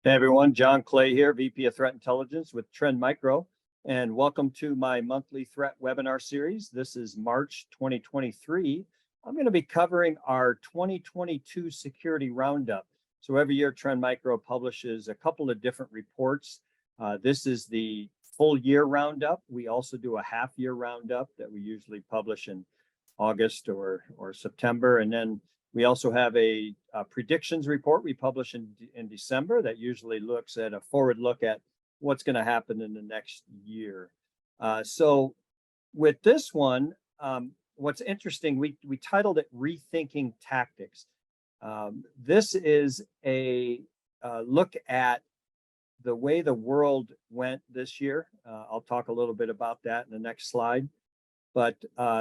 Hey everyone, Jon Clay here, VP of Threat Intelligence with Trend Micro, and welcome to my monthly threat webinar series. This is March 2023. I'm going to be covering our 2022 security roundup. So every year Trend Micro publishes a couple of different reports. This is the full year roundup. We also do a half year roundup that we usually publish in August or September, and then we also have a predictions report we publish in December that usually looks at a forward look at what's going to happen in the next year. So with this one, what's interesting, we titled it Rethinking Tactics. This is a look at the way the world went this year. I'll talk a little bit about that in the next slide. But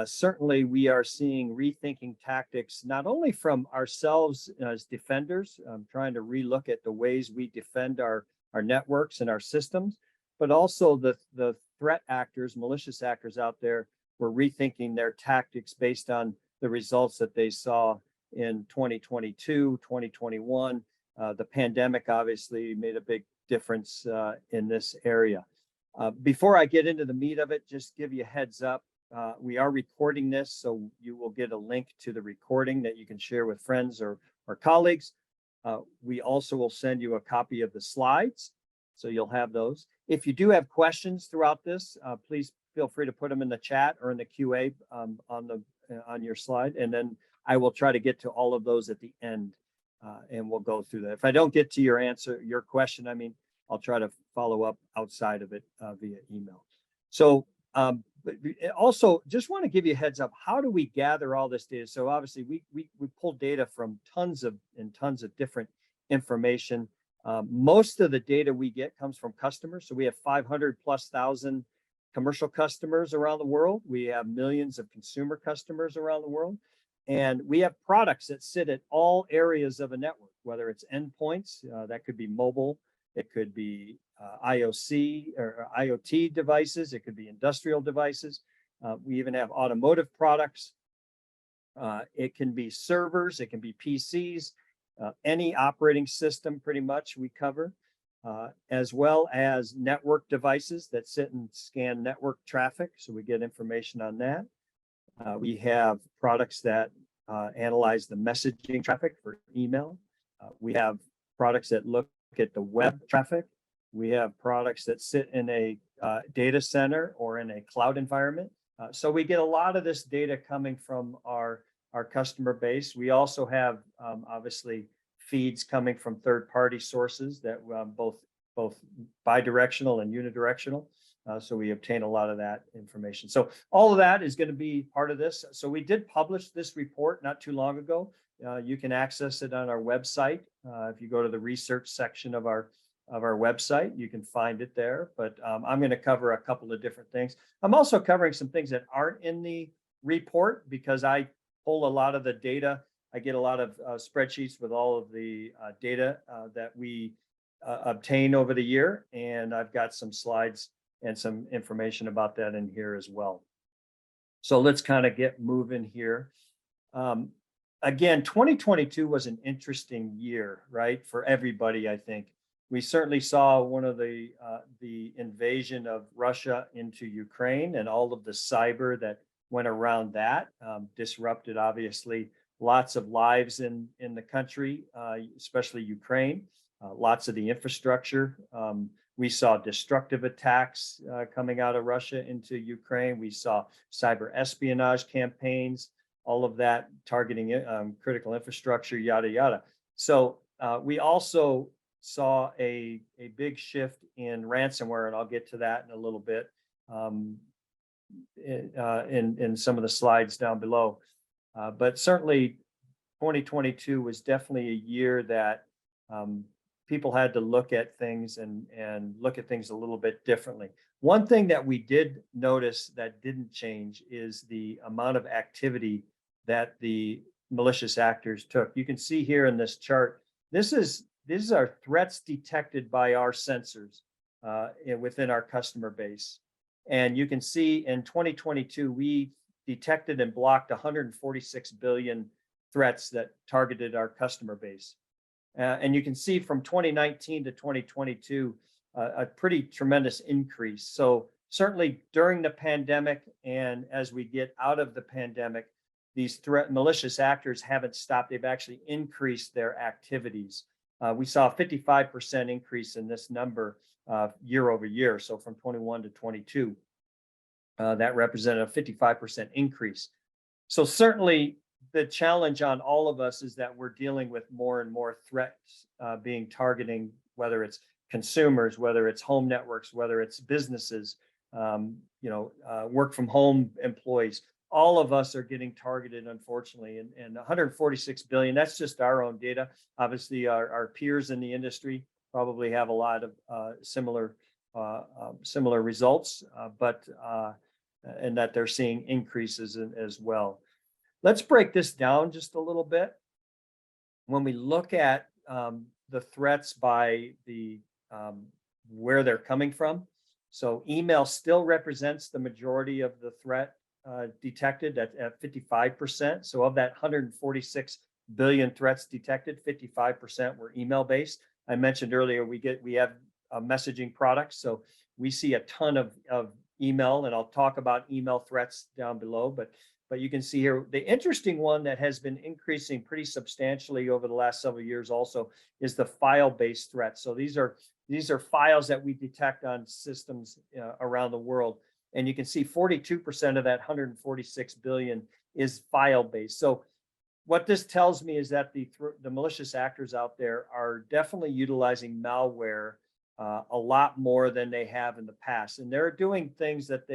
certainly we are seeing rethinking tactics, not only from ourselves as defenders, trying to relook at the ways we defend our networks and our systems, but also the threat actors, malicious actors out there were rethinking their tactics based on the results that they saw in 2022, 2021. The pandemic obviously made a big difference in this area. Before I get into the meat of it, just give you a heads up. We are recording this, so you will get a link to the recording that you can share with friends or colleagues. We also will send you a copy of the slides, so you'll have those. If you do have questions throughout this, please feel free to put them in the chat or in the QA on your slide, and then I will try to get to all of those at the end, and we'll go through that. If I don't get to your question, I'll try to follow up outside of it via email. So. But also, just want to give you a heads up. How do we gather all this data? So obviously, we pull data from tons of different information. Most of the data we get comes from customers. So we have 500,000+ commercial customers around the world. We have millions of consumer customers around the world, and we have products that sit at all areas of a network. Whether it's endpoints, that could be mobile, it could be IOC or IoT devices. It could be industrial devices. We even have automotive products. It can be servers. It can be PCs. Any operating system, pretty much, we cover, as well as network devices that sit and scan network traffic. So we get information on that. We have products that analyze the messaging traffic for email. We have products that look at the web traffic. We have products that sit in a data center or in a cloud environment. So we get a lot of this data coming from our customer base. We also have obviously feeds coming from third-party sources that both bidirectional and unidirectional. So we obtain a lot of that information. So all of that is going to be part of this. So we did publish this report not too long ago. You can access it on our website. If you go to the research section of our website, you can find it there. But I'm going to cover a couple of different things. I'm also covering some things that aren't in the report because I pull a lot of the data. I get a lot of spreadsheets with all of the data that we obtain over the year. And I've got some slides and some information about that in here as well. So let's kind of get moving here. Again, 2022 was an interesting year, right, for everybody, I think. We certainly saw one of the invasion of Russia into Ukraine and all of the cyber that went around that, disrupted, obviously, lots of lives in the country, especially Ukraine, lots of the infrastructure. We saw destructive attacks coming out of Russia into Ukraine. We saw cyber espionage campaigns, all of that targeting critical infrastructure, yada, yada. So we also saw a big shift in ransomware, and I'll get to that in a little bit in some of the slides down below. But certainly 2022 was definitely a year that people had to look at things and look at things a little bit differently. One thing that we did notice that didn't change is the amount of activity that the malicious actors took. You can see here in this chart, these are threats detected by our sensors within our customer base. And you can see in 2022, we detected and blocked 146 billion threats that targeted our customer base. And you can see from 2019 to 2022, a pretty tremendous increase. So certainly during the pandemic and as we get out of the pandemic, these malicious actors haven't stopped. They've actually increased their activities. We saw a 55% increase in this number year over year. So from 21 to 22, that represented a 55% increase. So certainly the challenge on all of us is that we're dealing with more and more threats being targeting, whether it's consumers, whether it's home networks, whether it's businesses, work from home employees. All of us are getting targeted, unfortunately, and 146 billion, that's just our own data. Obviously, our peers in the industry probably have a lot of similar results, and that they're seeing increases as well. Let's break this down just a little bit. When we look at the threats by the where they're coming from, so email still represents the majority of the threat detected at 55%. So of that 146 billion threats detected, 55% were email based. I mentioned earlier we have messaging products, so we see a ton of email, and I'll talk about email threats down below. But you can see here the interesting one that has been increasing pretty substantially over the last several years also is the file-based threats. So these are files that we detect on systems around the world. And you can see 42% of that 146 billion is file-based. So what this tells me is that the malicious actors out there are definitely utilizing malware a lot more than they have in the past. And they're doing things that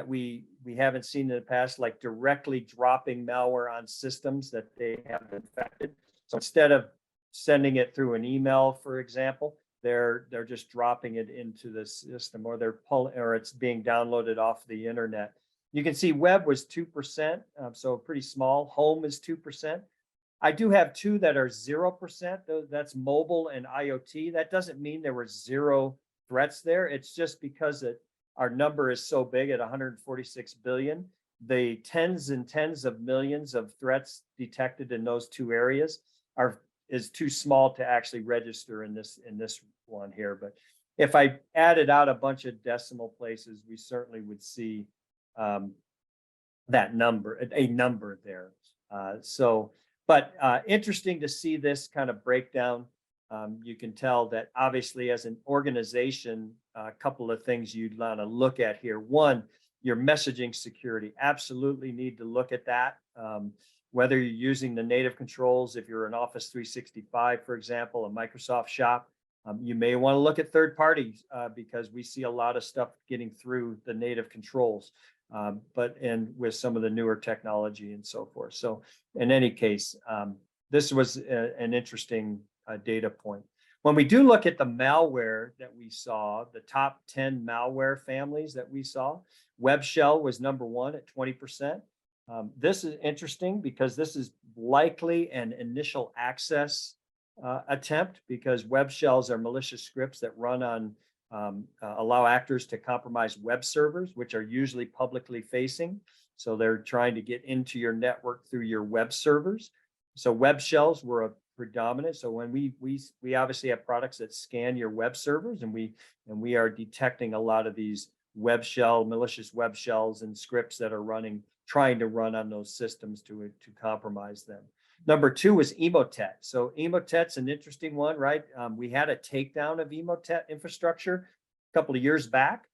we haven't seen in the past, like directly dropping malware on systems that they have infected. So instead of sending it through an email, for example, they're just dropping it into the system, or it's being downloaded off the internet. You can see web was 2%, so pretty small. Home is 2%. I do have two that are 0%. That's mobile and IoT. That doesn't mean there were zero threats there. It's just because our number is so big at 146 billion. The tens and tens of millions of threats detected in those two areas is too small to actually register in this one here. But if I added out a bunch of decimal places, we certainly would see that number, a number there. But interesting to see this kind of breakdown. You can tell that obviously as an organization, a couple of things you'd want to look at here. One, your messaging security. Absolutely need to look at that. Whether you're using the native controls, if you're an Office 365, for example, a Microsoft shop, you may want to look at third parties because we see a lot of stuff getting through the native controls, and with some of the newer technology and so forth. So in any case, this was an interesting data point. When we do look at the malware that we saw, the top 10 malware families that we saw, web shell was number one at 20%. This is interesting because this is likely an initial access attempt, because web shells are malicious scripts that run on allow actors to compromise web servers, which are usually publicly facing. So they're trying to get into your network through your web servers. So web shells were a predominant. So when we obviously have products that scan your web servers, and we are detecting a lot of these malicious web shells and scripts that are trying to run on those systems to compromise them. Number two was Emotet. So Emotet's an interesting one, right? We had a takedown of Emotet infrastructure a couple of years back.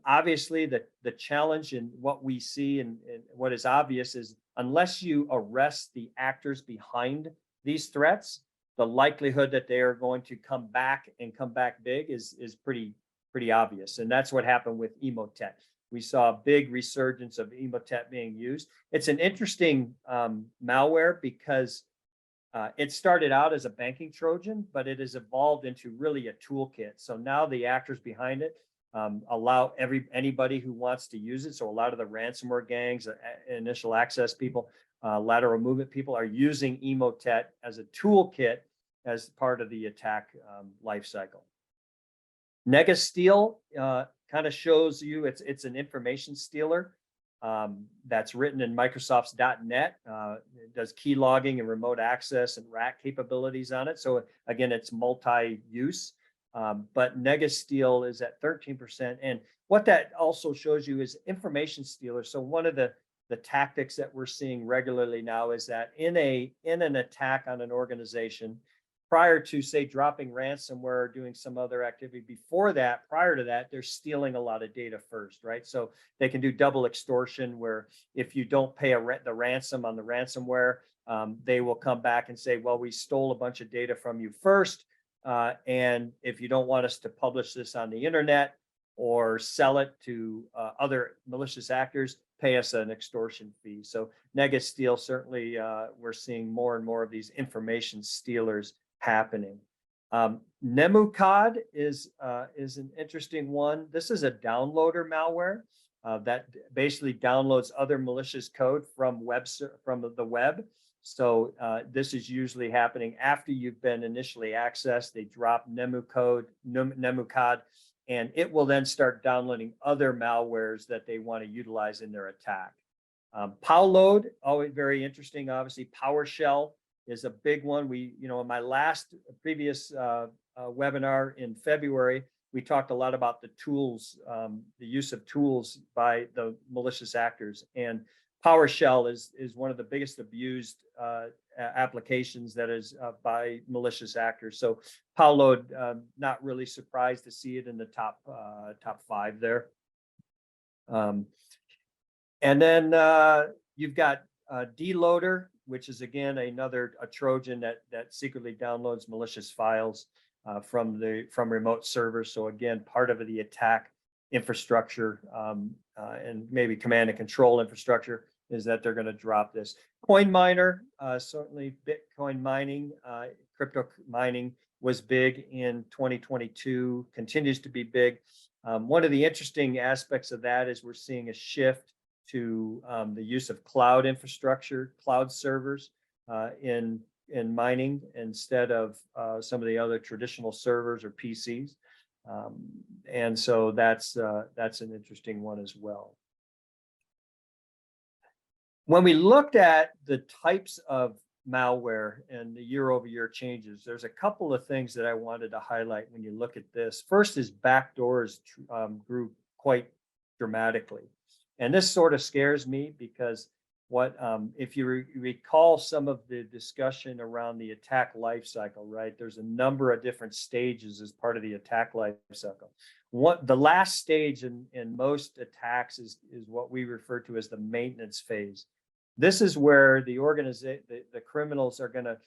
Obviously, the challenge in what we see and what is obvious is unless you arrest the actors behind these threats, the likelihood that they are going to come back big is pretty obvious. And that's what happened with Emotet. We saw a big resurgence of Emotet being used. It's an interesting malware because it started out as a banking Trojan, but it has evolved into really a toolkit. So now the actors behind it allow anybody who wants to use it. So a lot of the ransomware gangs, initial access people, lateral movement people are using Emotet as a toolkit as part of the attack lifecycle. Negasteal kind of shows you it's an information stealer. that's written in Microsoft's .NET. It does key logging and remote access and RAC capabilities on it. So again, it's multi-use. But NegaSteal is at 13%. And what that also shows you is information stealers. So one of the tactics that we're seeing regularly now is that in an attack on an organization, prior to, say, dropping ransomware or doing some other activity before that, prior to that, they're stealing a lot of data first, right? So they can do double extortion, where if you don't pay the ransom on the ransomware, they will come back and say, well, we stole a bunch of data from you first. And if you don't want us to publish this on the internet or sell it to other malicious actors, pay us an extortion fee. So NegaSteal, certainly we're seeing more and more of these information stealers happening. Nemukad is an interesting one. This is a downloader malware that basically downloads other malicious code from the web. So this is usually happening after you've been initially accessed. They drop Nemukad, and it will then start downloading other malwares that they want to utilize in their attack. Payload, always very interesting. Obviously, PowerShell is a big one. In my previous webinar in February, we talked a lot about the tools, the use of tools by the malicious actors. And PowerShell is one of the biggest abused applications that is by malicious actors. So Payload, not really surprised to see it in the top 5 there. And then you've got Deloader, which is again a Trojan that secretly downloads malicious files from remote servers. So again, part of the attack infrastructure and maybe command and control infrastructure is that they're going to drop this. Coin miner, certainly Bitcoin mining, crypto mining was big in 2022, continues to be big. One of the interesting aspects of that is we're seeing a shift to the use of cloud infrastructure, cloud servers in mining instead of some of the other traditional servers or PCs. And so that's an interesting one as well. When we looked at the types of malware and the year-over-year changes, there's a couple of things that I wanted to highlight when you look at this. First is backdoors grew quite dramatically. And this sort of scares me because if you recall some of the discussion around the attack lifecycle, right? There's a number of different stages as part of the attack lifecycle. The last stage in most attacks is what we refer to as the maintenance phase. This is where the criminals are going to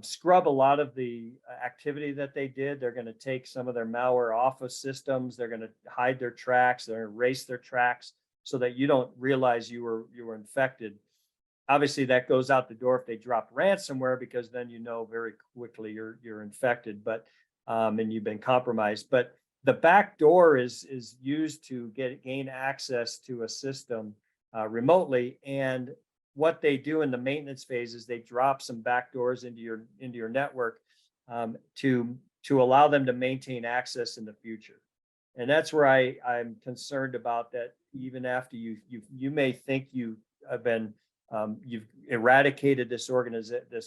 scrub a lot of the activity that they did. They're going to take some of their malware off of systems. They're going to hide their tracks. They're going to erase their tracks so that you don't realize you were infected. Obviously, that goes out the door if they drop ransomware, because then you know very quickly you're infected, and you've been compromised. But the back door is used to gain access to a system remotely, and what they do in the maintenance phase is they drop some backdoors into your network to allow them to maintain access in the future. And that's where I'm concerned about that. Even after you may think you have been you've eradicated this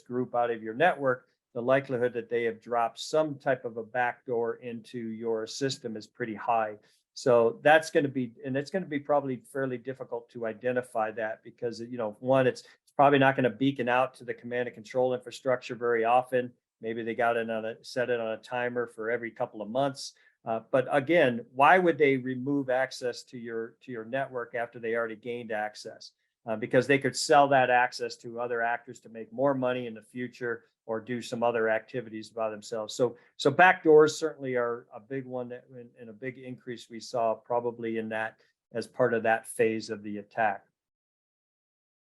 group out of your network, the likelihood that they have dropped some type of a backdoor into your system is pretty high. So that's going to be, and it's going to be probably fairly difficult to identify that because, one, it's probably not going to beacon out to the command and control infrastructure very often. Maybe they got it set it on a timer for every couple of months. But again, why would they remove access to your network after they already gained access? Because they could sell that access to other actors to make more money in the future or do some other activities by themselves. So backdoors certainly are a big one and a big increase we saw probably in that as part of that phase of the attack.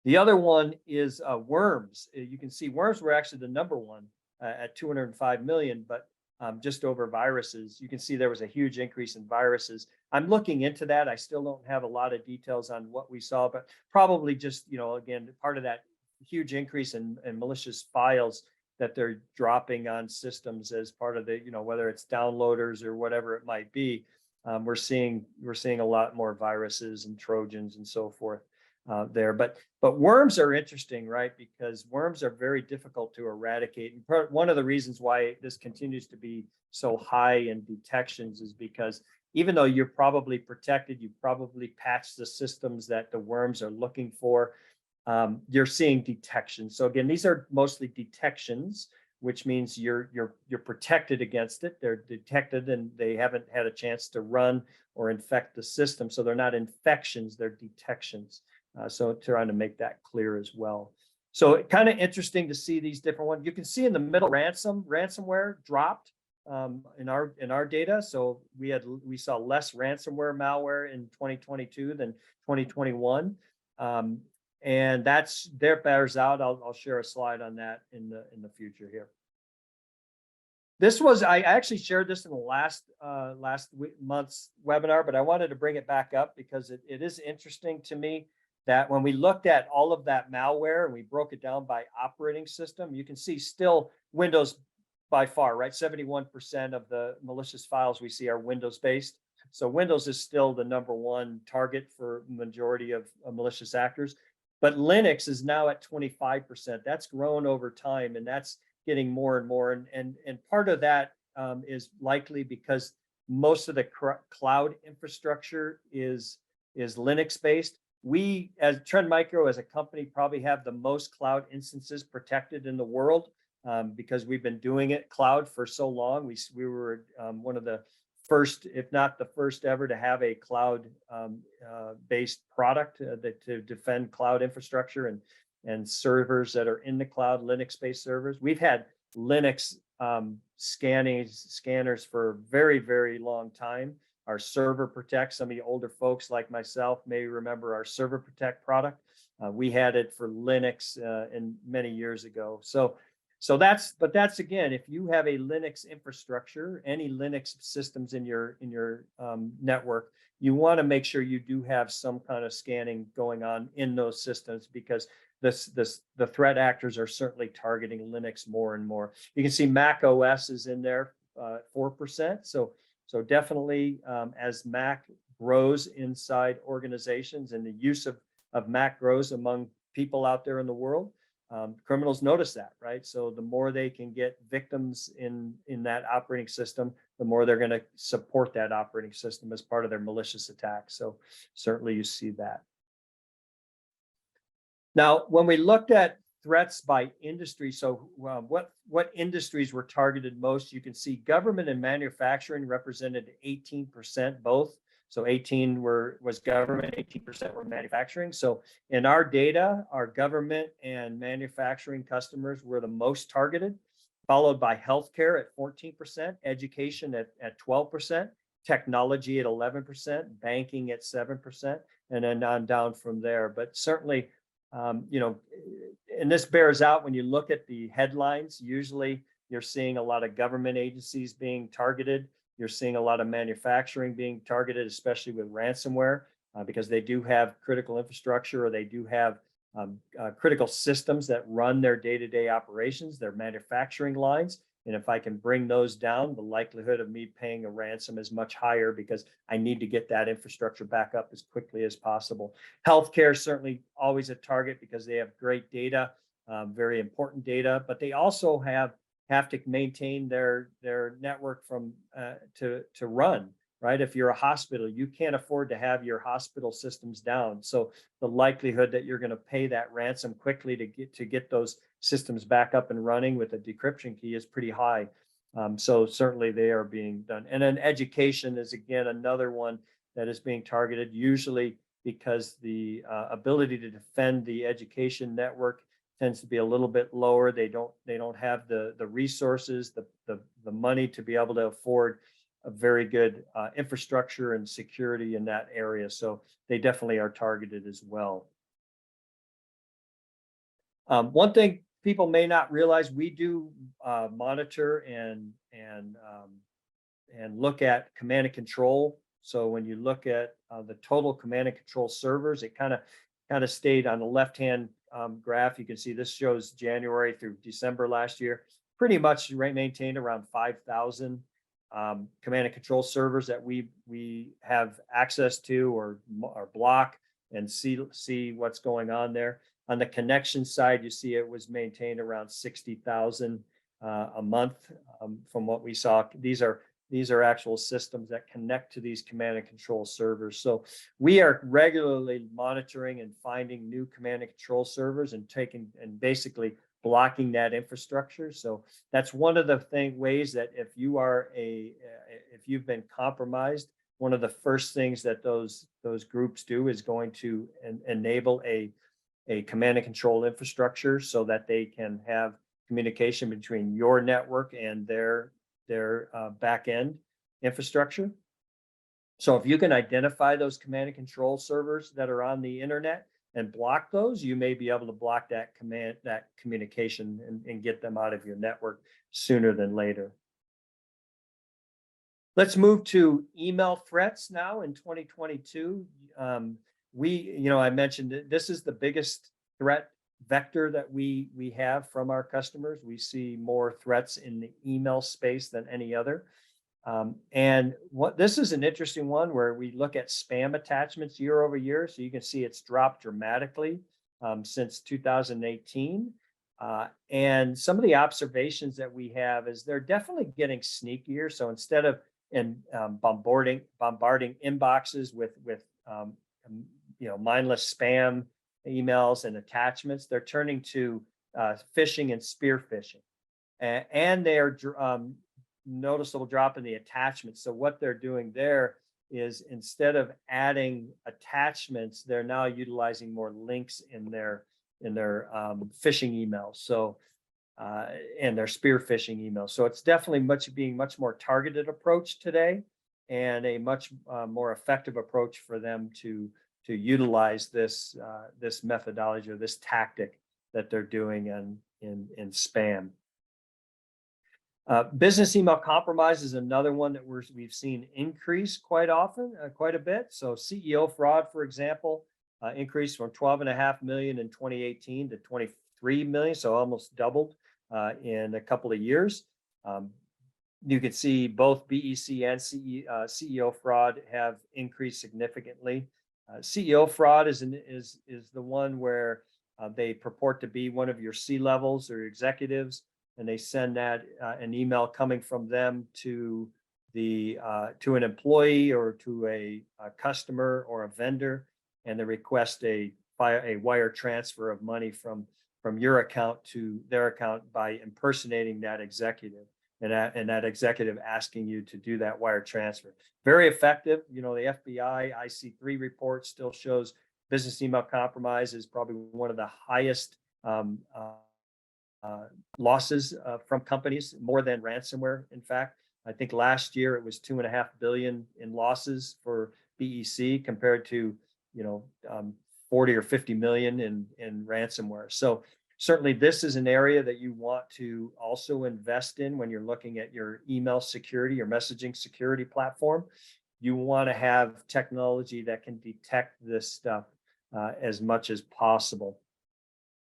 The other one is worms. You can see worms were actually the number one at 205 million, but just over viruses. You can see there was a huge increase in viruses. I'm looking into that. I still don't have a lot of details on what we saw, but probably just, again, part of that huge increase in malicious files that they're dropping on systems as part of the, whether it's downloaders or whatever it might be. we're seeing a lot more viruses and Trojans and so forth there. But worms are interesting, right? Because worms are very difficult to eradicate. And one of the reasons why this continues to be so high in detections is because even though you're probably protected, you probably patched the systems that the worms are looking for, you're seeing detection. So again, these are mostly detections, which means you're protected against it. They're detected and they haven't had a chance to run or infect the system. So they're not infections, they're detections. So trying to make that clear as well. So kind of interesting to see these different ones. You can see in the middle, ransomware dropped in our data. So we saw less ransomware malware in 2022 than 2021. And that bears out. I'll share a slide on that in the future here. I actually shared this in the last month's webinar, but I wanted to bring it back up because it is interesting to me that when we looked at all of that malware and we broke it down by operating system, you can see still Windows by far, right? 71% of the malicious files we see are Windows based. So Windows is still the #1 target for majority of malicious actors. But Linux is now at 25%. That's grown over time, and that's getting more and more. And part of that is likely because most of the cloud infrastructure is Linux based. We, as Trend Micro, as a company, probably have the most cloud instances protected in the world because we've been doing it cloud for so long. We were one of the first, if not the first ever, to have a cloud based product to defend cloud infrastructure and servers that are in the cloud, Linux based servers. We've had Linux scanners for a very, very long time. Our Server Protect, some of you older folks like myself may remember our Server Protect product. We had it for Linux many years ago. So that's again, if you have a Linux infrastructure, any Linux systems in your network, you want to make sure you do have some kind of scanning going on in those systems because the threat actors are certainly targeting Linux more and more. You can see Mac OS is in there, 4%. So definitely as Mac grows inside organizations and the use of Mac grows among people out there in the world, criminals notice that, right? So the more they can get victims in that operating system, the more they're going to support that operating system as part of their malicious attack. So certainly you see that. Now, when we looked at threats by industry, so what industries were targeted most, you can see government and manufacturing represented 18% both. So 18 was government, 18% were manufacturing. So in our data, our government and manufacturing customers were the most targeted, followed by healthcare at 14%, education at 12%, technology at 11%, banking at 7%, and then on down from there. But certainly, and this bears out when you look at the headlines. Usually you're seeing a lot of government agencies being targeted. You're seeing a lot of manufacturing being targeted, especially with ransomware, because they do have critical infrastructure or they do have critical systems that run their day-to-day operations, their manufacturing lines. And if I can bring those down, the likelihood of me paying a ransom is much higher because I need to get that infrastructure back up as quickly as possible. Healthcare certainly always a target because they have great data, very important data, but they also have to maintain their network to run, right? If you're a hospital, you can't afford to have your hospital systems down. So the likelihood that you're going to pay that ransom quickly to get those systems back up and running with a decryption key is pretty high. So certainly they are being done. And then education is again another one that is being targeted, usually because the ability to defend the education network tends to be a little bit lower. They don't have the resources, the money to be able to afford a very good infrastructure and security in that area. So they definitely are targeted as well. One thing people may not realize, we do monitor and look at command and control. So when you look at the total command and control servers, it kind of stayed on the left-hand graph. You can see this shows January through December last year, pretty much maintained around 5,000 command and control servers that we have access to or block and see what's going on there. On the connection side, you see it was maintained around 60,000 a month from what we saw. These are actual systems that connect to these command and control servers. So we are regularly monitoring and finding new command and control servers and basically blocking that infrastructure. So that's one of the ways that if you've been compromised, one of the first things that those groups do is going to enable a command and control infrastructure so that they can have communication between your network and their back end infrastructure. So if you can identify those command and control servers that are on the internet and block those, you may be able to block that communication and get them out of your network sooner than later. Let's move to email threats now in 2022. I mentioned that this is the biggest threat vector that we have from our customers. We see more threats in the email space than any other. And this is an interesting one where we look at spam attachments year over year. So you can see it's dropped dramatically since 2018. And some of the observations that we have is they're definitely getting sneakier. So instead of bombarding inboxes with mindless spam emails and attachments, they're turning to phishing and spear phishing, and they are noticeable drop in the attachments. So what they're doing there is instead of adding attachments, they're now utilizing more links in their phishing emails. So and their spear phishing emails. So it's definitely being much more targeted approach today, and a much more effective approach for them to utilize this methodology or this tactic that they're doing in spam. Business email compromise is another one that we've seen increase quite often, quite a bit. So CEO fraud, for example, increased from 12.5 million in 2018 to 23 million, so almost doubled in a couple of years. You can see both BEC and CEO fraud have increased significantly. CEO fraud is the one where they purport to be one of your C-levels or executives, and they send that an email coming from them to an employee or to a customer or a vendor, and they request a wire transfer of money from your account to their account by impersonating that executive, and that executive asking you to do that wire transfer. Very effective. The FBI IC3 report still shows business email compromise is probably one of the highest losses from companies, more than ransomware. In fact, I think last year it was 2.5 billion in losses for BEC compared to 40 or 50 million in ransomware. So certainly this is an area that you want to also invest in when you're looking at your email security, your messaging security platform. You want to have technology that can detect this stuff as much as possible.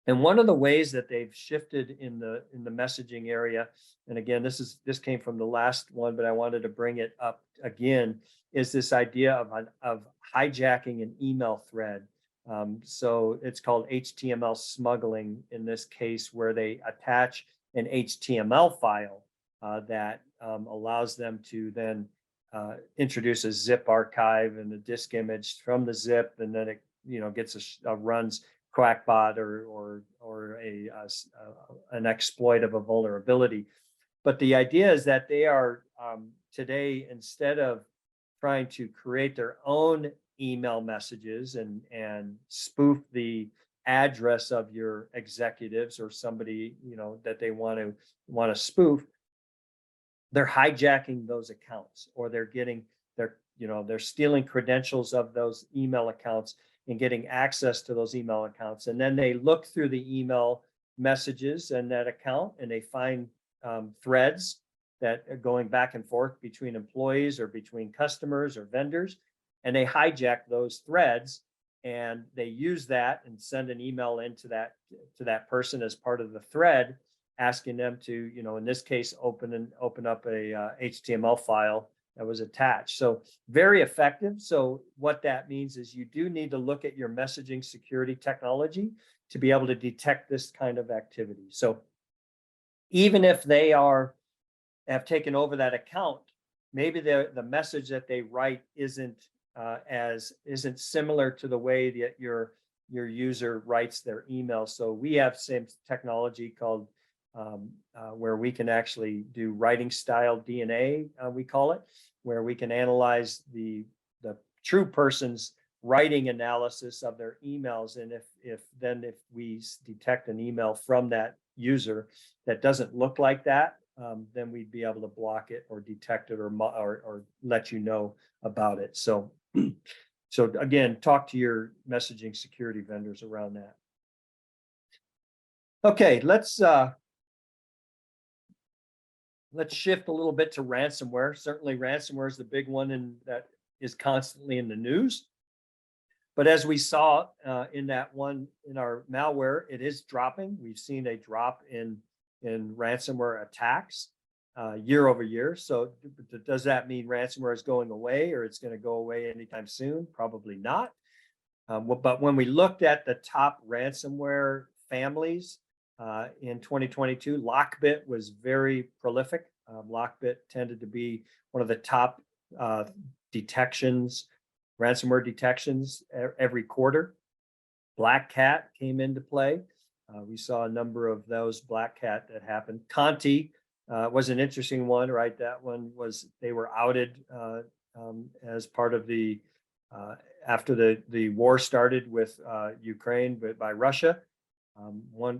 And one of the ways that they've shifted in the messaging area, and again, this came from the last one, but I wanted to bring it up again, is this idea of hijacking an email thread. So it's called HTML smuggling in this case, where they attach an HTML file that allows them to then introduce a zip archive and a disk image from the zip, and then it gets runs Quackbot or an exploit of a vulnerability. But the idea is that they are today, instead of trying to create their own email messages and spoof the address of your executives or somebody that they want to spoof, they're hijacking those accounts, or they're stealing credentials of those email accounts and getting access to those email accounts. And then they look through the email messages in that account, and they find threads that are going back and forth between employees or between customers or vendors. And they hijack those threads, and they use that and send an email into to that person as part of the thread. asking them to, in this case, open up a HTML file that was attached. So very effective. So what that means is you do need to look at your messaging security technology to be able to detect this kind of activity. So even if they have taken over that account, maybe the message that they write isn't similar to the way that your user writes their email. So we have some technology called where we can actually do writing style DNA, we call it, where we can analyze the true person's writing analysis of their emails. And if we detect an email from that user that doesn't look like that, then we'd be able to block it or detect it or let you know about it. So again, talk to your messaging security vendors around that. Okay, let's shift a little bit to ransomware. Certainly ransomware is the big one that is constantly in the news. But as we saw in our malware, it is dropping. We've seen a drop in ransomware attacks year over year. So does that mean ransomware is going away or it's going to go away anytime soon? Probably not. But when we looked at the top ransomware families in 2022, Lockbit was very prolific. Lockbit tended to be one of the top ransomware detections every quarter. Black Cat came into play. We saw a number of those Black Cat that happened. Conti was an interesting one, right? That one was, they were outed as part of after the war started with Ukraine by Russia.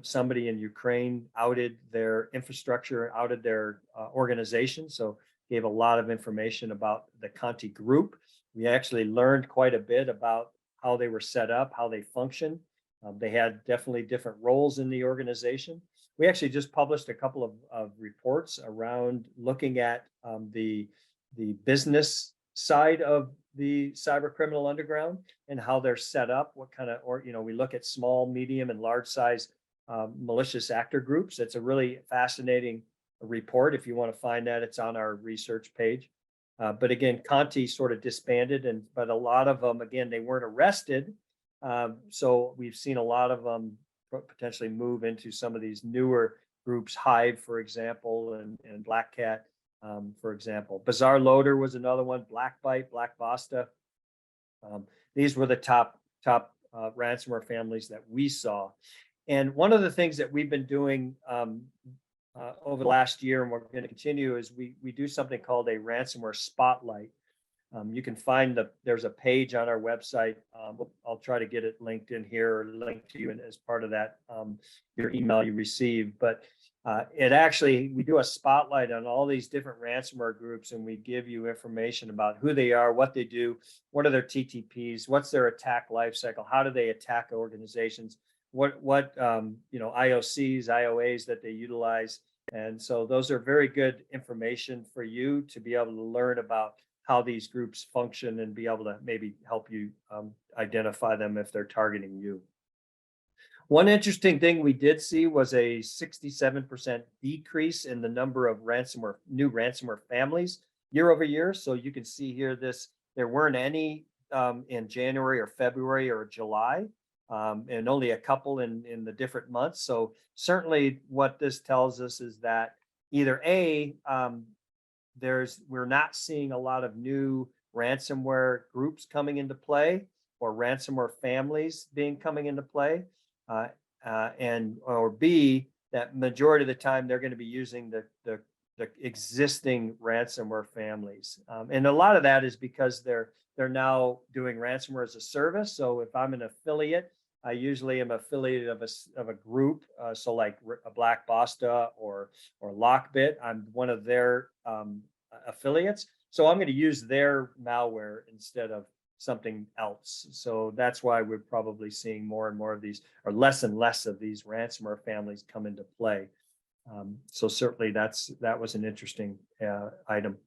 Somebody in Ukraine outed their infrastructure, outed their organization. So gave a lot of information about the Conti group. We actually learned quite a bit about how they were set up, how they function. They had definitely different roles in the organization. We actually just published a couple of reports around looking at the business side of the cyber criminal underground and how they're set up, what kind of, we look at small, medium, and large size malicious actor groups. It's a really fascinating report. If you want to find that, it's on our research page. But again, Conti sort of disbanded, but a lot of them, again, they weren't arrested. So we've seen a lot of them potentially move into some of these newer groups, Hive, for example, and Black Cat, for example. Bazaar Loader was another one, Blackbite, Black Basta. These were the top ransomware families that we saw. And one of the things that we've been doing over the last year, and we're going to continue, is we do something called a ransomware spotlight. You can find there's a page on our website. I'll try to get it linked in here or linked to you as part of that, your email you receive. But we do a spotlight on all these different ransomware groups, and we give you information about who they are, what they do, what are their TTPs, what's their attack lifecycle, how do they attack organizations, what IOCs, IOAs that they utilize. And so those are very good information for you to be able to learn about how these groups function and be able to maybe help you identify them if they're targeting you. One interesting thing we did see was a 67% decrease in the number of new ransomware families year over year. So you can see here there weren't any in January or February or July, and only a couple in the different months. So certainly what this tells us is that either we're not seeing a lot of new ransomware groups coming into play or ransomware families coming into play, or B, that majority of the time they're going to be using the existing ransomware families. And a lot of that is because they're now doing ransomware as a service. So if I'm an affiliate, I usually am affiliated of a group. So like a Black Basta or Lockbit, I'm one of their affiliates. So I'm going to use their malware instead of something else. So that's why we're probably seeing more and more of these, or less and less of these ransomware families come into play. So certainly that was an interesting item.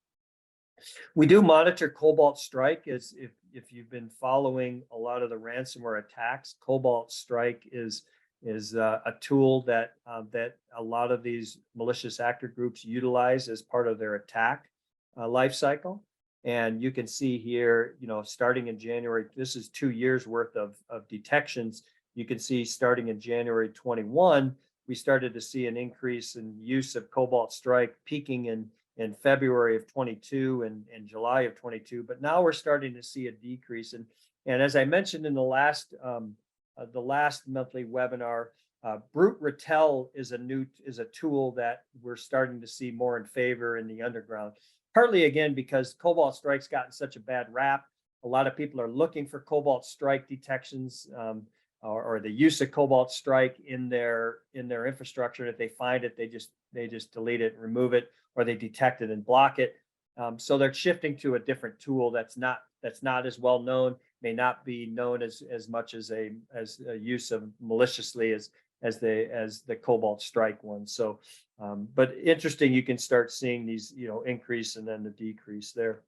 We do monitor Cobalt Strike. As if you've been following a lot of the ransomware attacks, Cobalt Strike is is a tool that a lot of these malicious actor groups utilize as part of their attack life cycle. And you can see here, starting in January, this is 2 years worth of detections. You can see starting in January 21, we started to see an increase in use of Cobalt Strike, peaking in February of 22 and July of 22. But now we're starting to see a decrease. And as I mentioned in the last monthly webinar, Brute Retell is a tool that we're starting to see more in favor in the underground. Partly again because Cobalt Strike's gotten such a bad rap. A lot of people are looking for Cobalt Strike detections or the use of Cobalt Strike in their infrastructure. If they find it, they just delete it, remove it, or they detect it and block it. So they're shifting to a different tool that's not as well known, may not be known as much as a use of maliciously as the Cobalt Strike one. So, but interesting, you can start seeing these, increase and then the decrease there.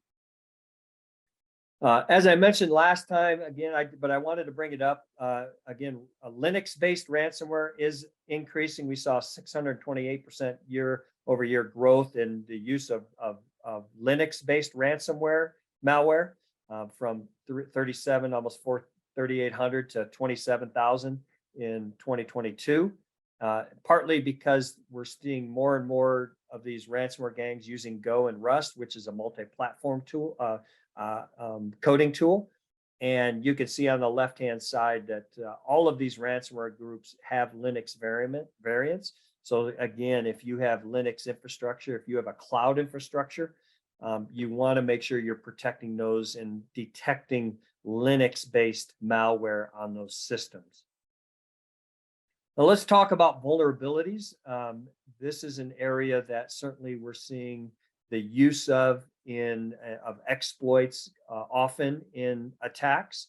As I mentioned last time, again, but I wanted to bring it up again. A Linux-based ransomware is increasing. We saw 628% year-over-year growth in the use of Linux-based ransomware malware from 37, almost 3,800 to 27,000 in 2022. Partly because we're seeing more and more of these ransomware gangs using Go and Rust, which is a multi-platform tool. Coding tool. And you can see on the left-hand side that all of these ransomware groups have Linux variants. So again, if you have Linux infrastructure, if you have a cloud infrastructure, you want to make sure you're protecting those and detecting Linux-based malware on those systems. Now let's talk about vulnerabilities. This is an area that certainly we're seeing the use of exploits often in attacks.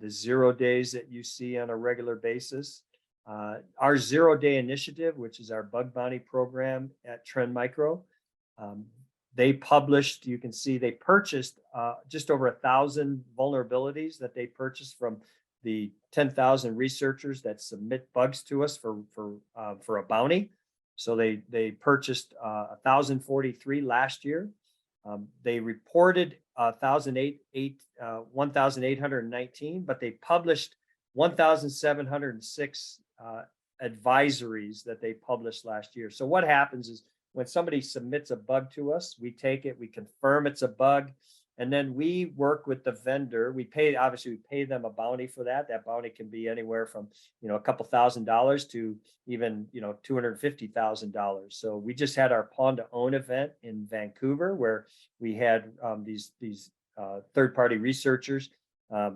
The 0 days that you see on a regular basis. Our 0 day initiative, which is our bug bounty program at Trend Micro, they published, you can see they purchased just over 1,000 vulnerabilities that they purchased from the 10,000 researchers that submit bugs to us for a bounty. So they purchased 1,043 last year. They reported 1,819, but they published 1,706 advisories that they published last year. So what happens is when somebody submits a bug to us, we take it, we confirm it's a bug, and then we work with the vendor. We pay them a bounty for that. That bounty can be anywhere from a couple $1,000s to even $250,000. So we just had our Pawn to Own event in Vancouver where we had these third-party researchers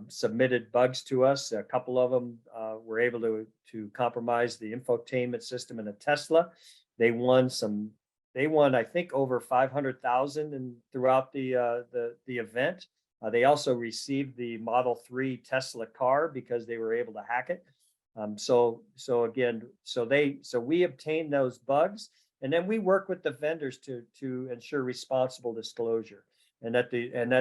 submitted bugs to us. A couple of them were able to compromise the infotainment system in a Tesla. They won, I think, over 500,000 throughout the event. They also received the Model 3 Tesla car because they were able to hack it. So we obtained those bugs, and then we work with the vendors to ensure responsible disclosure, and that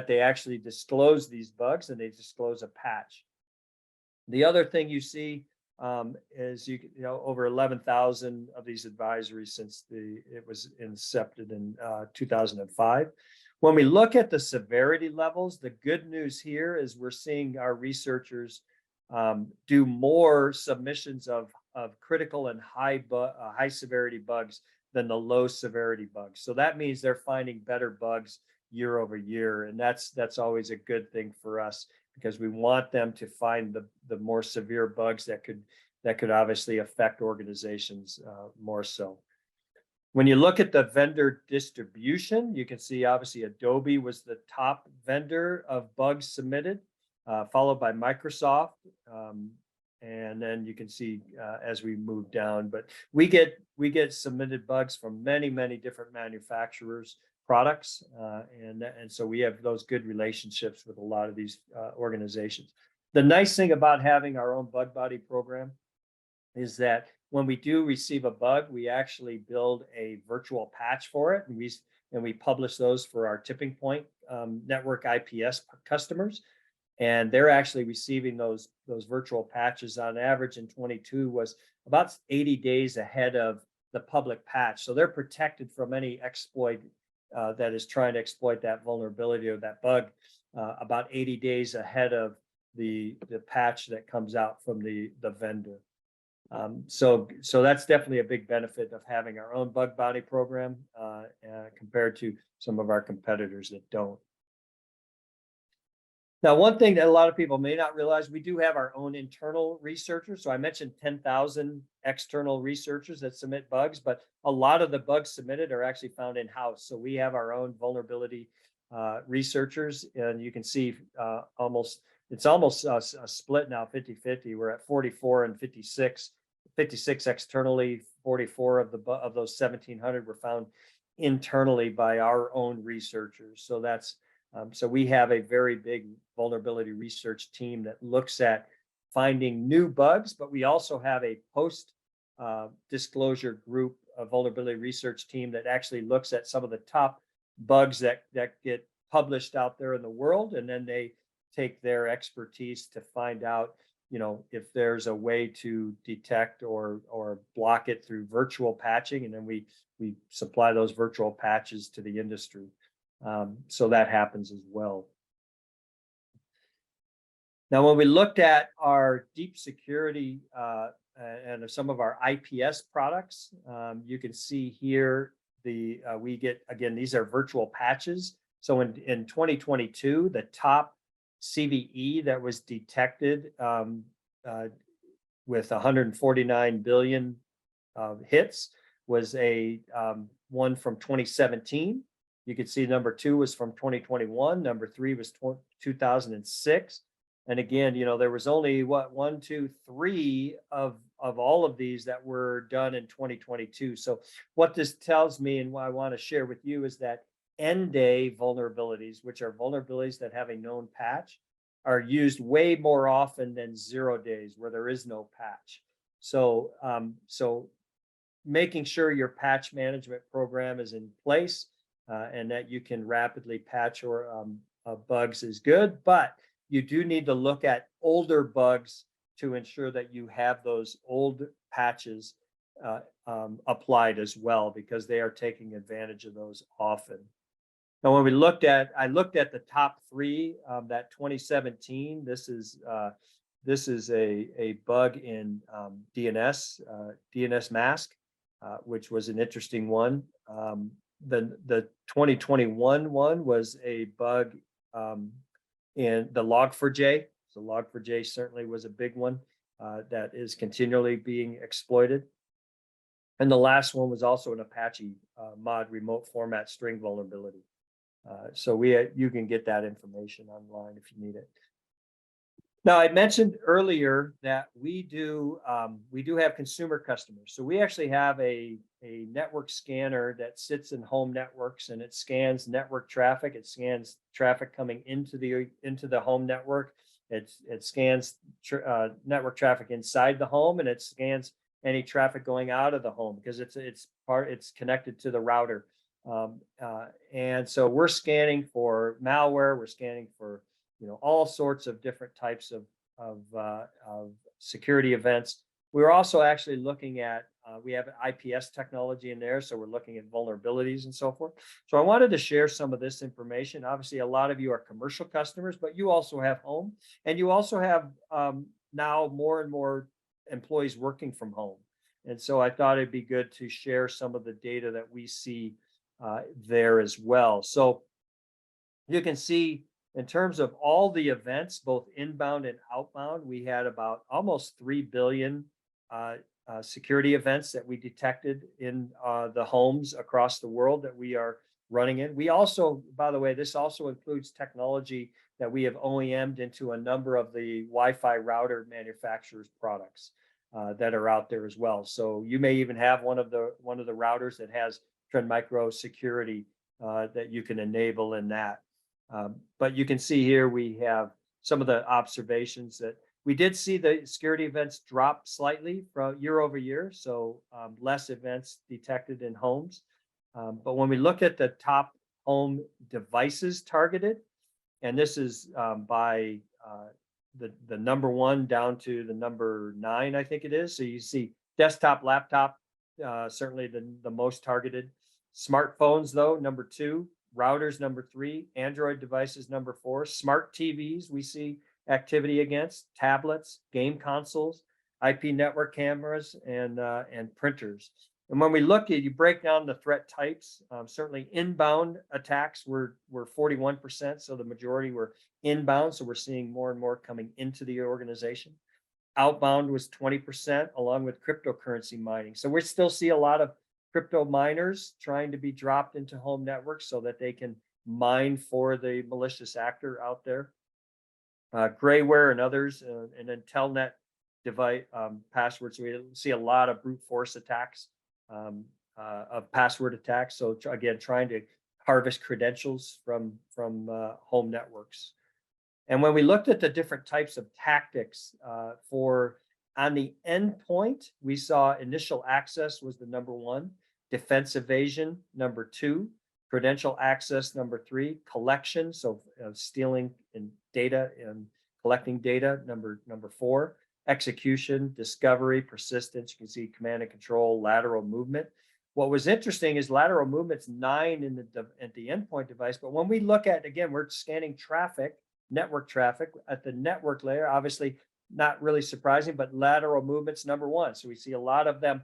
they actually disclose these bugs and they disclose a patch. The other thing you see is over 11,000 of these advisories since it was incepted in 2005. When we look at the severity levels, the good news here is we're seeing our researchers do more submissions of critical and high severity bugs than the low severity bugs. So that means they're finding better bugs year over year, and that's always a good thing for us, because we want them to find the more severe bugs that could obviously affect organizations more so. When you look at the vendor distribution, you can see obviously Adobe was the top vendor of bugs submitted, followed by Microsoft, and then you can see as we move down. But we get submitted bugs from many different manufacturers' products, and so we have those good relationships with a lot of these organizations. The nice thing about having our own bug bounty program is that when we do receive a bug, we actually build a virtual patch for it, and we publish those for our tipping point network IPS customers. and they're actually receiving those virtual patches on average in 22 was about 80 days ahead of the public patch. So they're protected from any exploit that is trying to exploit that vulnerability or that bug about 80 days ahead of the patch that comes out from the vendor. So that's definitely a big benefit of having our own bug bounty program compared to some of our competitors that don't. Now, one thing that a lot of people may not realize, we do have our own internal researchers. So I mentioned 10,000 external researchers that submit bugs, but a lot of the bugs submitted are actually found in-house. So we have our own vulnerability researchers, and you can see it's almost a split now, 50-50. We're at 44 and 56 externally, 44 of those 1,700 were found internally by our own researchers. So that's so we have a very big vulnerability research team that looks at finding new bugs, but we also have a post disclosure group, a vulnerability research team that actually looks at some of the top bugs that get published out there in the world, and then they take their expertise to find out, if there's a way to detect or block it through virtual patching, and then we supply those virtual patches to the industry. So that happens as well. Now, when we looked at our deep security and some of our IPS products, you can see here we get, again, these are virtual patches. So in 2022, the top CVE that was detected with 149 billion hits was a one from 2017. You can see number 2 was from 2021. Number 3 was 2006. And again, there was only 1, 2, 3 of all of these that were done in 2022. So what this tells me, and what I want to share with you, is that end-day vulnerabilities, which are vulnerabilities that have a known patch, are used way more often than 0 days where there is no patch. So making sure your patch management program is in place and that you can rapidly patch or bugs is good, but you do need to look at older bugs to ensure that you have those old patches applied as well, because they are taking advantage of those often. Now, when I looked at the top 3, that 2017, this is a bug in DNS mask, which was an interesting one. The 2021 one was a bug in the Log4j. So Log4j certainly was a big one that is continually being exploited. And the last one was also an Apache mod remote format string vulnerability. So you can get that information online if you need it. Now, I mentioned earlier that we do have consumer customers. So we actually have a network scanner that sits in home networks, and it scans network traffic. It scans traffic coming into the home network. It scans network traffic inside the home, and it scans any traffic going out of the home, because it's connected to the router. And so we're scanning for malware. We're scanning for all sorts of different types of security events. We're also actually looking at, we have an IPS technology in there, so we're looking at vulnerabilities and so forth. So I wanted to share some of this information. Obviously, a lot of you are commercial customers, but you also have home, and you also have now more and more employees working from home. And so I thought it'd be good to share some of the data that we see there as well. So you can see, in terms of all the events, both inbound and outbound, we had about almost 3 billion security events that we detected in the homes across the world that we are running in. We also, by the way, this also includes technology that we have OEM'd into a number of the Wi-Fi router manufacturers' products that are out there as well. So you may even have one of the routers that has Trend Micro security that you can enable in that. But you can see here we have some of the observations that we did see the security events drop slightly from year over year. So less events detected in homes. But when we look at the top home devices targeted, and this is by the number 1 down to the number 9, I think it is. So you see desktop, laptop, certainly the most targeted. Smartphones, though, number 2. Routers, number 3. Android devices, number 4. Smart TVs, we see activity against. Tablets, game consoles, IP network cameras, and printers. And when we look at, you break down the threat types, certainly inbound attacks were 41%. So the majority were inbound. So we're seeing more and more coming into the organization. Outbound was 20%, along with cryptocurrency mining. So we still see a lot of crypto miners trying to be dropped into home networks so that they can mine for the malicious actor out there. Grayware and others, and then telnet device passwords. We see a lot of brute force attacks, of password attacks. So again, trying to harvest credentials from home networks. And when we looked at the different types of tactics for on the endpoint, we saw initial access was the number 1, defense evasion number 2, credential access number 3, collection, so stealing in data and collecting data number 4, execution, discovery, persistence. You can see command and control, lateral movement. What was interesting is lateral movement's 9 in at the endpoint device, but when we look at, again, we're scanning traffic, network traffic at the network layer, obviously not really surprising, but lateral movement's number 1. So we see a lot of them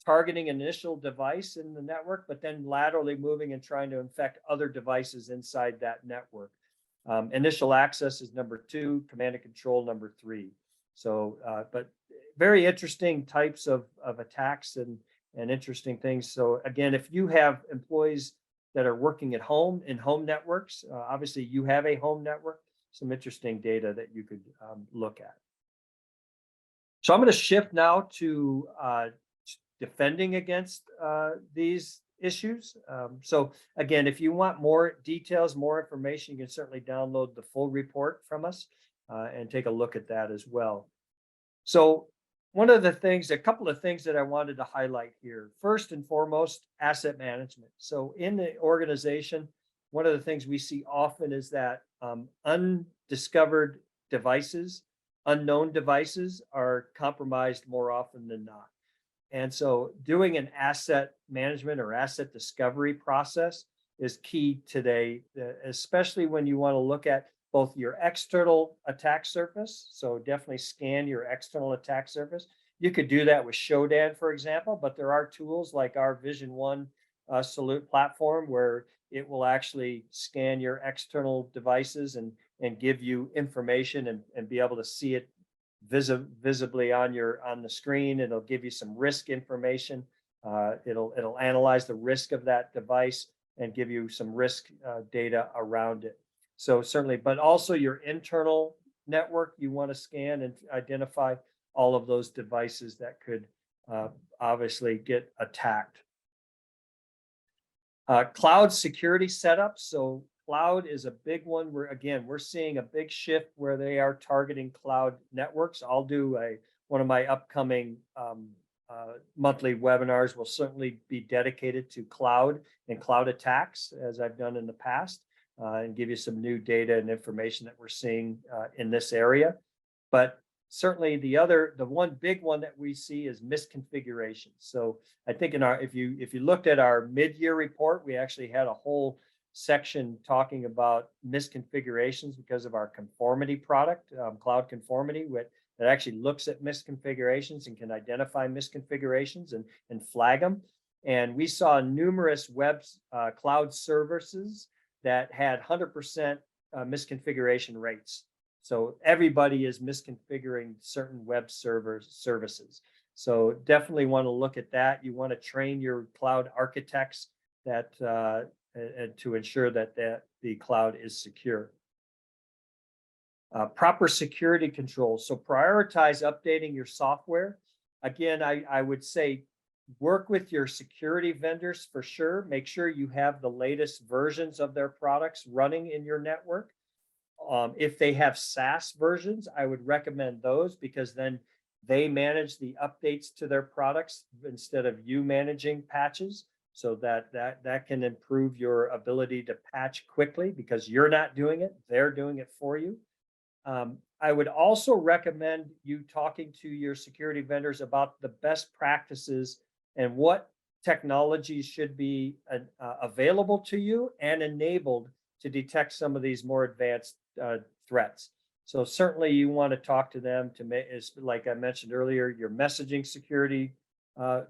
targeting an initial device in the network, but then laterally moving and trying to infect other devices inside that network. Initial access is number 2, command and control number 3. So, but very interesting types of attacks and interesting things. So again, if you have employees that are working at home in home networks, obviously you have a home network, some interesting data that you could look at. So I'm going to shift now to defending against these issues. So again, if you want more details, more information, you can certainly download the full report from us and take a look at that as well. So one of the things, a couple of things that I wanted to highlight here. First and foremost, asset management. So in the organization, one of the things we see often is that undiscovered devices, unknown devices are compromised more often than not. And so doing an asset management or asset discovery process is key today, especially when you want to look at both your external attack surface. So definitely scan your external attack surface. You could do that with Shodan, for example, but there are tools like our Vision One Salute platform where it will actually scan your external devices and give you information and be able to see it visibly on the screen. It'll give you some risk information. It'll analyze the risk of that device and give you some risk data around it. So certainly, but also your internal network, you want to scan and identify all of those devices that could obviously get attacked. Cloud security setup. So cloud is a big one. We're seeing a big shift where they are targeting cloud networks. I'll do one of my upcoming monthly webinars will certainly be dedicated to cloud and cloud attacks, as I've done in the past, and give you some new data and information that we're seeing in this area. But certainly the one big one that we see is misconfiguration. So I think if you looked at our mid-year report, we actually had a whole section talking about misconfigurations because of our conformity product, cloud conformity, that actually looks at misconfigurations and can identify misconfigurations and flag them. And we saw numerous cloud services that had 100% misconfiguration rates. So everybody is misconfiguring certain web services. So definitely want to look at that. You want to train your cloud architects that to ensure that the cloud is secure. Proper security controls. So prioritize updating your software. Again, I would say work with your security vendors for sure. Make sure you have the latest versions of their products running in your network. If they have SaaS versions, I would recommend those because then they manage the updates to their products instead of you managing patches. So that can improve your ability to patch quickly because you're not doing it, they're doing it for you. I would also recommend you talking to your security vendors about the best practices and what technologies should be available to you and enabled to detect some of these more advanced threats. So certainly you want to talk to them to make, is like I mentioned earlier, your messaging security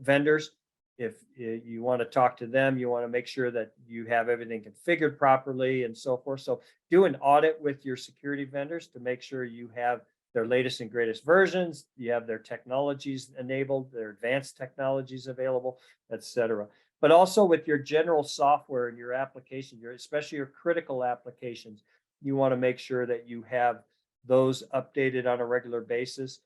vendors. If you want to talk to them, you want to make sure that you have everything configured properly and so forth. So do an audit with your security vendors to make sure you have their latest and greatest versions, you have their technologies enabled, their advanced technologies available, etc. But also with your general software and your application, especially your critical applications, you want to make sure that you have those updated on a regular basis.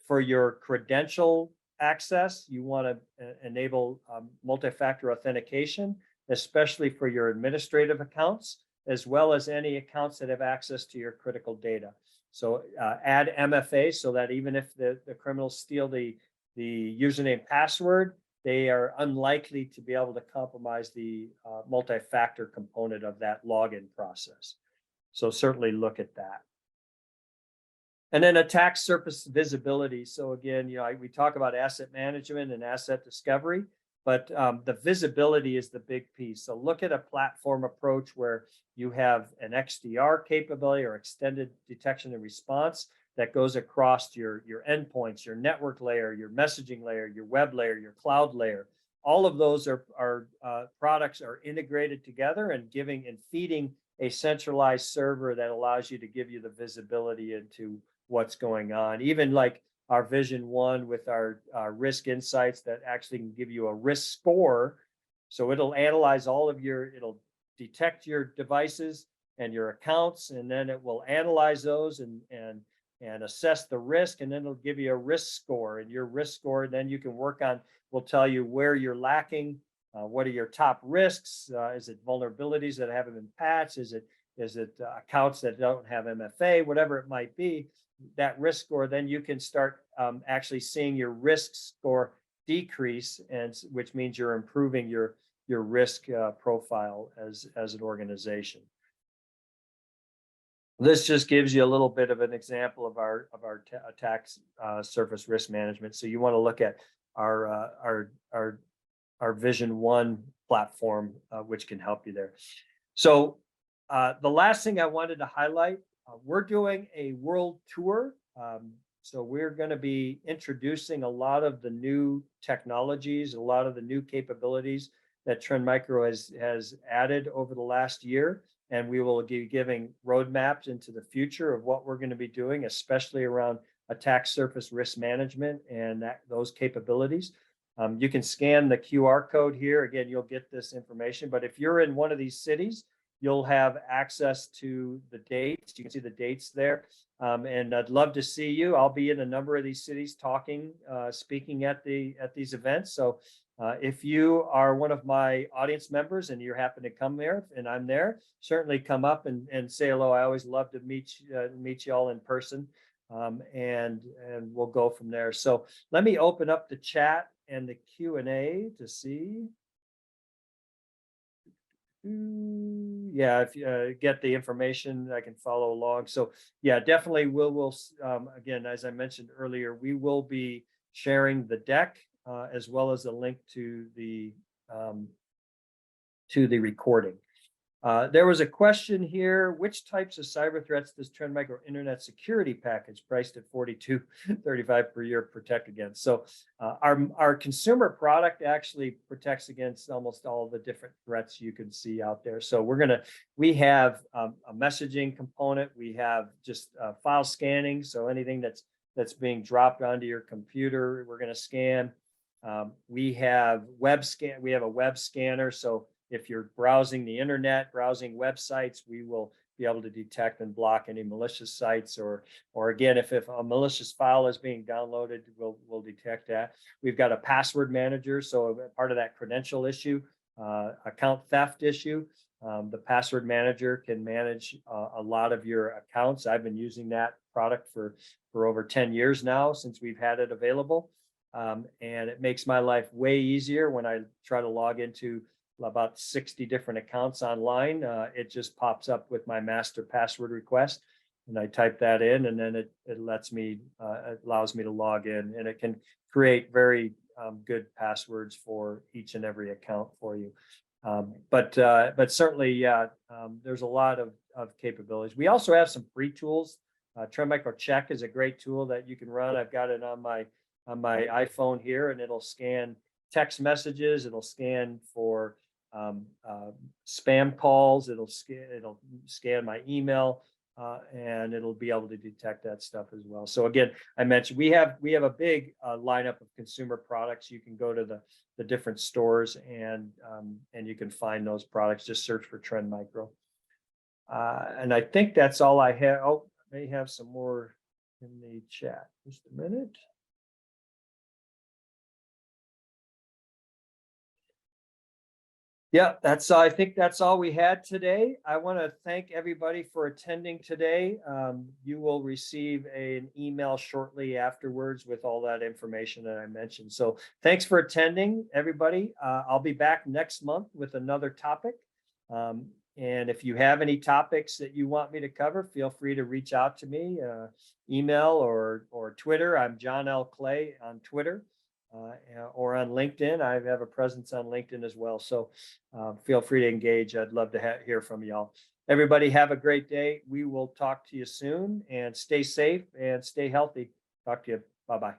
For your credential access, you want to enable multi-factor authentication, especially for your administrative accounts, as well as any accounts that have access to your critical data. So add MFA so that even if the criminals steal the username password, they are unlikely to be able to compromise the multi-factor component of that login process. So certainly look at that. And then attack surface visibility. So again, we talk about asset management and asset discovery, but the visibility is the big piece. So look at a platform approach where you have an XDR capability or extended detection and response that goes across your endpoints, your network layer, your messaging layer, your web layer, your cloud layer. All of those products are integrated together and feeding a centralized server that allows you to give you the visibility into what's going on. Even like our Vision One with our risk insights that actually can give you a risk score. So it'll analyze it'll detect your devices and your accounts, and then it will analyze those and assess the risk, and then it'll give you a risk score. And your risk score, then you can work on, will tell you where you're lacking, what are your top risks, is it vulnerabilities that haven't been patched, is it accounts that don't have MFA, whatever it might be. That risk score, then you can start actually seeing your risk score decrease, and which means you're improving your risk profile as an organization. This just gives you a little bit of an example of our attack surface risk management. So you want to look at our Vision One platform, which can help you there. So the last thing I wanted to highlight, we're doing a world tour. So we're going to be introducing a lot of the new technologies, a lot of the new capabilities that Trend Micro has added over the last year. And we will be giving roadmaps into the future of what we're going to be doing, especially around attack surface risk management and those capabilities. You can scan the QR code here. Again, you'll get this information. But if you're in one of these cities, you'll have access to the dates. You can see the dates there. And I'd love to see you. I'll be in a number of these cities speaking at these events. So if you are one of my audience members and you happen to come there and I'm there, certainly come up and say hello. I always love to meet you all in person, and we'll go from there. So let me open up the chat and the Q&A to see. Yeah, if you get the information, I can follow along. So yeah, definitely we'll again, as I mentioned earlier, we will be sharing the deck as well as a link to the recording. There was a question here: which types of cyber threats does Trend Micro Internet Security Package, priced at $42.35 per year, protect against? So our consumer product actually protects against almost all the different threats you can see out there. So we have a messaging component. We have just file scanning. So anything that's being dropped onto your computer, we're going to scan. We have a web scanner. So if you're browsing the internet, browsing websites, we will be able to detect and block any malicious sites, or again, if a malicious file is being downloaded, we'll detect that. We've got a password manager, so part of that credential issue, account theft issue, the password manager can manage a lot of your accounts. I've been using that product for over 10 years now, since we've had it available, and it makes my life way easier when I try to log into about 60 different accounts online. It just pops up with my master password request. and I type that in, and then it lets me, it allows me to log in, and it can create very good passwords for each and every account for you. But certainly, yeah, there's a lot of capabilities. We also have some free tools. Trend Micro Check is a great tool that you can run. I've got it on my iPhone here, and it'll scan text messages. It'll scan for spam calls. It'll scan my email, and it'll be able to detect that stuff as well. So again, I mentioned we have a big lineup of consumer products. You can go to the different stores, and you can find those products. Just search for Trend Micro. And I think that's all I have. Oh, I may have some more in the chat. Just a minute. Yeah, I think that's all we had today. I want to thank everybody for attending today. You will receive an email shortly afterwards with all that information that I mentioned. So thanks for attending, everybody. I'll be back next month with another topic. And if you have any topics that you want me to cover, feel free to reach out to me, email or Twitter. I'm Jon L. Clay on Twitter. Or on LinkedIn. I have a presence on LinkedIn as well. So feel free to engage. I'd love to hear from y'all. Everybody have a great day. We will talk to you soon, and stay safe and stay healthy. Talk to you. Bye-bye.